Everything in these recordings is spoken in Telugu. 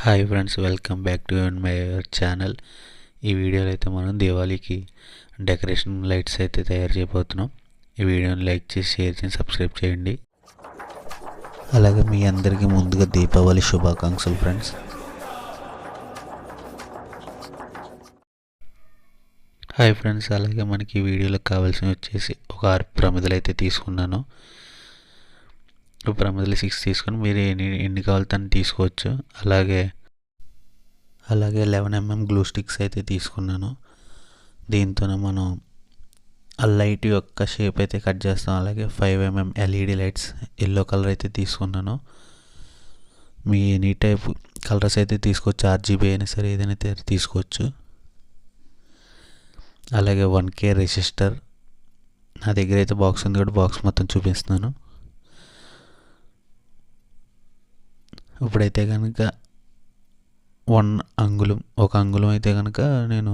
Hi friends, welcome back to my channel. ఈ వీడియోలో అయితే మనం దీవాళీకి డెకరేషన్ లైట్స్ అయితే తయారు చేయబోతున్నాం. ఈ వీడియోని లైక్ చేసి షేర్ చేసి సబ్స్క్రైబ్ చేయండి. అలాగే మీ అందరికీ ముందుగా దీపావళి శుభాకాంక్షలు ఫ్రెండ్స్. హాయ్ ఫ్రెండ్స్, అలాగే మనకి ఈ వీడియోలో కావాల్సినవి వచ్చేసి ఒక 6 ప్రమిదలు అయితే తీసుకున్నాను. ప్రమిదలు 6 తీసుకొని మీరు ఎన్ని కావాలో తను తీసుకోవచ్చు. అలాగే 11mm గ్లూ స్టిక్స్ అయితే తీసుకున్నాను. దీంతోనే మనం ఆ లైట్ యొక్క షేప్ అయితే కట్ చేస్తాం. అలాగే 5mm LED lights yellow colour అయితే తీసుకున్నాను. మీ ఎనీ టైప్ కలర్స్ అయితే తీసుకోవచ్చు, RGB అయినా సరే ఏదైనా తీసుకోవచ్చు. అలాగే 1K రెసిస్టర్ నా దగ్గర అయితే బాక్స్ ఉంది కూడా బాక్స్ మొత్తం చూపిస్తున్నాను. ఇప్పుడైతే కనుక 1 అంగుళం ఒక అంగుళం అయితే కనుక నేను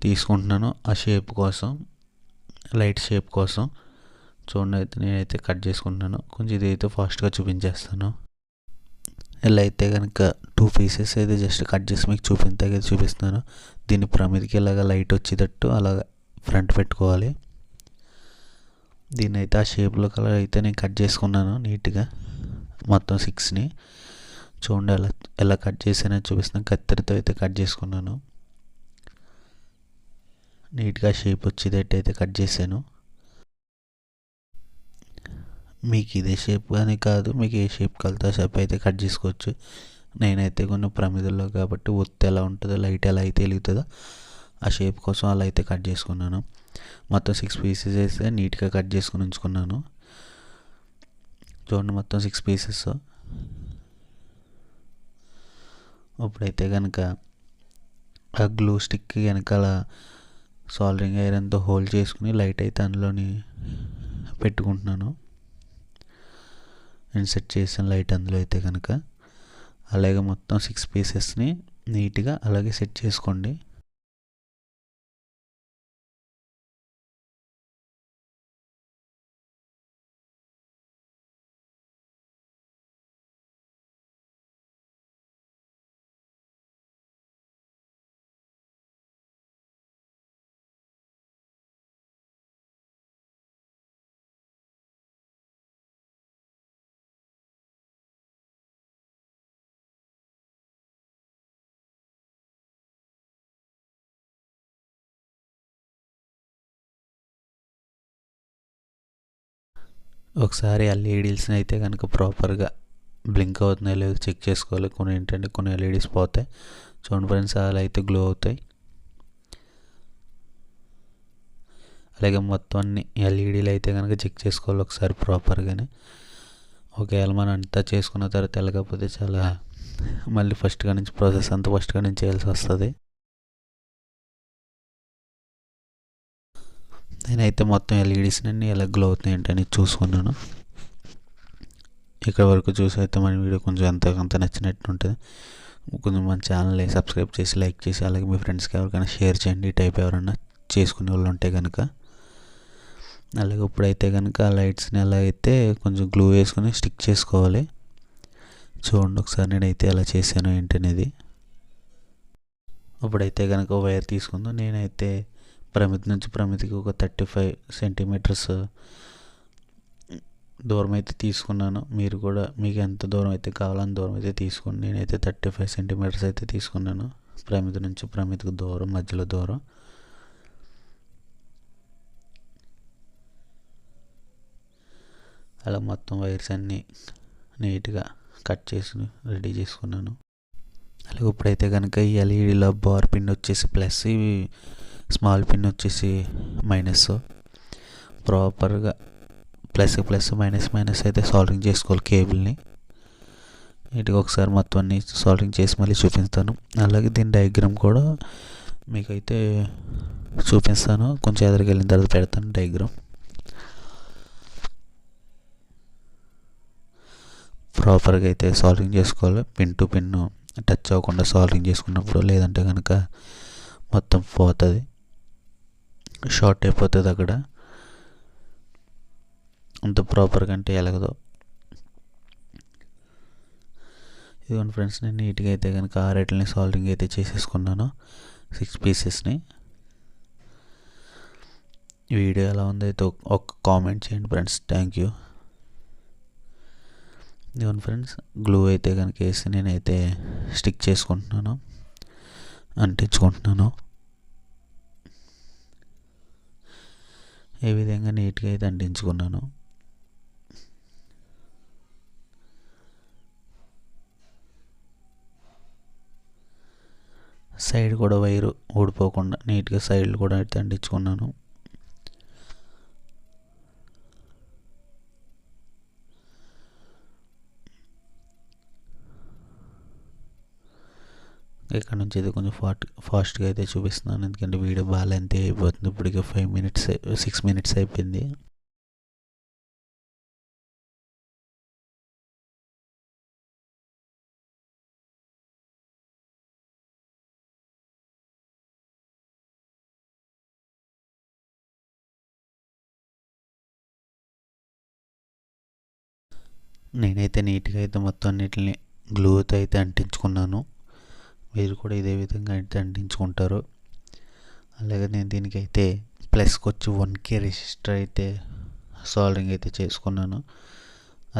తీసుకుంటున్నాను ఆ షేప్ కోసం, లైట్ షేప్ కోసం. చూడండి, అయితే నేనైతే కట్ చేసుకుంటున్నాను. కొంచెం ఇది అయితే ఫాస్ట్గా చూపించేస్తాను. ఇలా అయితే కనుక 2 పీసెస్ అయితే జస్ట్ కట్ చేసి మీకు చూపిస్తున్నాను. దీని ప్రమిదికి ఇలాగ లైట్ వచ్చేటట్టు అలాగ ఫ్రంట్ పెట్టుకోవాలి. దీన్ని అయితే ఆ షేప్లో కలర్ అయితే నేను కట్ చేసుకున్నాను నీట్గా, మొత్తం 6ని. చూడండి ఎలా కట్ చేసానో చూపిస్తున్నాను. కత్తెరతో అయితే కట్ చేసుకున్నాను. నీట్గా షేప్ వచ్చేటట్టు అయితే కట్ చేశాను. మీకు ఇదే షేప్ అని కాదు, మీకు ఏ షేప్ కలితే ఆ షేప్ అయితే కట్ చేసుకోవచ్చు. నేనైతే కొన్ని ప్రమిదల్లో కాబట్టి ఒత్తి ఎలా ఉంటుందో, లైట్ ఎలా అయితే వెలుగుతుందో ఆ షేప్ కోసం అలా అయితే కట్ చేసుకున్నాను. మొత్తం 6 పీసెస్ అయితే నీట్గా కట్ చేసుకుని ఉంచుకున్నాను. చూడండి, మొత్తం 6 పీసెస్. ఇప్పుడైతే కనుక ఆ గ్లూ స్టిక్ వెనకాల సాల్డరింగ్ ఐరన్తో హోల్డ్ చేసుకుని లైట్ అయితే అందులోని పెట్టుకుంటున్నాను. ఇన్సెట్ చేసిన లైట్ అందులో అయితే కనుక. అలాగే మొత్తం 6 పీసెస్ని నీట్గా అలాగే సెట్ చేసుకోండి. ఒకసారి ఎల్ఈడీస్ని అయితే కనుక ప్రాపర్గా బ్లింక్ అవుతున్నాయో లేదో చెక్ చేసుకోవాలి. కొన్ని ఎల్ఈడీస్ పోతాయి. చూడండి ఫ్రెండ్స్, అలా అయితే గ్లో అవుతాయి. అలాగే మొత్తం అన్ని ఎల్ఈడీలు అయితే కనుక చెక్ చేసుకోవాలి ఒకసారి ప్రాపర్గానే. ఒకవేళ మనం అంతా చేసుకున్న తర్వాత వెళ్ళకపోతే చాలా మళ్ళీ ప్రాసెస్ అంతా ఫస్ట్గా నుంచి చేయాల్సి వస్తుంది. నేనైతే మొత్తం ఎల్ఈడీస్ని ఎలా గ్లో అవుతున్నాయి ఏంటని చూసుకున్నాను. ఇక్కడ వరకు చూసి అయితే మన వీడియో కొంచెం అంత నచ్చినట్టు ఉంటుంది. కొంచెం మన ఛానల్ని సబ్స్క్రైబ్ చేసి లైక్ చేసి అలాగే మీ ఫ్రెండ్స్కి ఎవరికైనా షేర్ చేయండి, ఈ టైప్ ఎవరైనా చేసుకునే వాళ్ళు ఉంటే కనుక. అలాగే ఇప్పుడైతే కనుక ఆ లైట్స్ని ఎలా అయితే కొంచెం గ్లూ వేసుకొని స్టిక్ చేసుకోవాలి. చూడండి ఒకసారి నేనైతే ఎలా చేశాను ఏంటనేది. ఇప్పుడైతే కనుక వైర్ తీసుకుందాం. నేనైతే ప్రమిది నుంచి ప్రమిదికి ఒక 35 సెంటీమీటర్స్ దూరం అయితే తీసుకున్నాను. మీరు కూడా మీకు ఎంత దూరం అయితే కావాలో అంత దూరం అయితే తీసుకోండి. నేనైతే 35 సెంటీమీటర్స్ అయితే తీసుకున్నాను. ప్రమిది నుంచి ప్రమిదికి దూరం, మధ్యలో దూరం. అలా మొత్తం వైర్స్ అన్నీ నీట్గా కట్ చేసి రెడీ చేసుకున్నాను. అలాగే ఇప్పుడైతే కనుక ఈ ఎల్ఈడీలో బార్ పిన్ వచ్చేసి ప్లస్, ఇవి స్మాల్ పిన్ వచ్చేసి మైనస్. ప్రాపర్గా ప్లస్ మైనస్ అయితే సాల్డరింగ్ చేసుకోవాలి కేబుల్ని. నీట్గా ఒకసారి మొత్తం అన్ని సాల్డరింగ్ చేసి మళ్ళీ చూపిస్తాను. అలాగే దీని డయాగ్రామ్ కూడా మీకైతే చూపిస్తాను. కొంచెం ఎదురుకి వెళ్ళిన తర్వాత పెడతాను డయాగ్రామ్. ప్రాపర్గా అయితే సాల్డరింగ్ చేసుకోవాలి. పిన్ టు పిన్ టచ్ అవ్వకుండా సాల్డరింగ్ చేసుకున్నప్పుడు, లేదంటే కనుక మొత్తం పోతుంది, షార్ట్ అయిపోతుంది అక్కడ. అంత ప్రాపర్గా అంటే ఎలాగదో ఇదిగోండి ఫ్రెండ్స్, నేను నీట్గా అయితే కనుక 6 సాల్డింగ్ అయితే చేసేసుకున్నాను, 6 పీసెస్ని. ఈ వీడియో ఎలా ఉందో అయితే ఒక కామెంట్ చేయండి ఫ్రెండ్స్. Thank you. ఇదిగోండి ఫ్రెండ్స్, గ్లూ అయితే కనుక వేసి నేనైతే స్టిక్ చేసుకుంటున్నాను, అంటించుకుంటున్నాను. ఈ విధంగా నీట్గా అయితే అంటించుకున్నాను. సైడ్ కూడా వైరు ఊడిపోకుండా నీట్గా సైడ్లు కూడా అయితే అంటించుకున్నాను. ఇక్కడ నుంచి అయితే కొంచెం ఫాస్ట్గా అయితే చూపిస్తున్నాను, ఎందుకంటే వీడియో బాగా లెంత్ అయిపోతుంది. ఇప్పటికే 6 మినిట్స్ అయిపోయింది. నేనైతే నీట్గా అయితే మొత్తం అన్నిటిని గ్లూతో అయితే అంటించుకున్నాను. మీరు కూడా ఇదే విధంగా అయితే అంటించుకుంటారు. అలాగే నేను దీనికైతే ప్లస్కి వచ్చి 1K రెసిస్టర్ అయితే సాల్డింగ్ అయితే చేసుకున్నాను.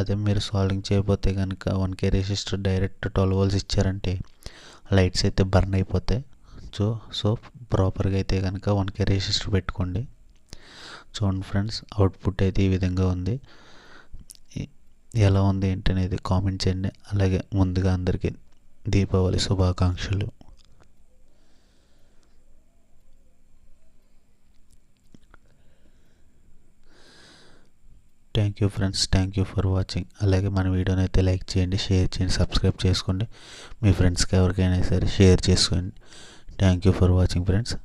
అదే మీరు సాల్డింగ్ చేయకపోతే కనుక 1K రెసిస్టర్ డైరెక్ట్ 12 volts ఇచ్చారంటే లైట్స్ అయితే బర్న్ అయిపోతాయి. సో ప్రాపర్గా అయితే కనుక 1K రెసిస్టర్ పెట్టుకోండి. చూడండి ఫ్రెండ్స్, అవుట్పుట్ అయితే ఈ విధంగా ఉంది. ఎలా ఉంది ఏంటనేది కామెంట్ చేయండి. అలాగే ముందుగా అందరికీ దీపావళి శుభాకాంక్షలు. Thank you friends, thank you for watching. అలాగే మన వీడియోని అయితే లైక్ చేయండి, షేర్ చేయండి, సబ్స్క్రైబ్ చేసుకోండి. మీ ఫ్రెండ్స్కి ఎవరికైనా సరే షేర్ చేసుకోండి. Thank you for watching friends.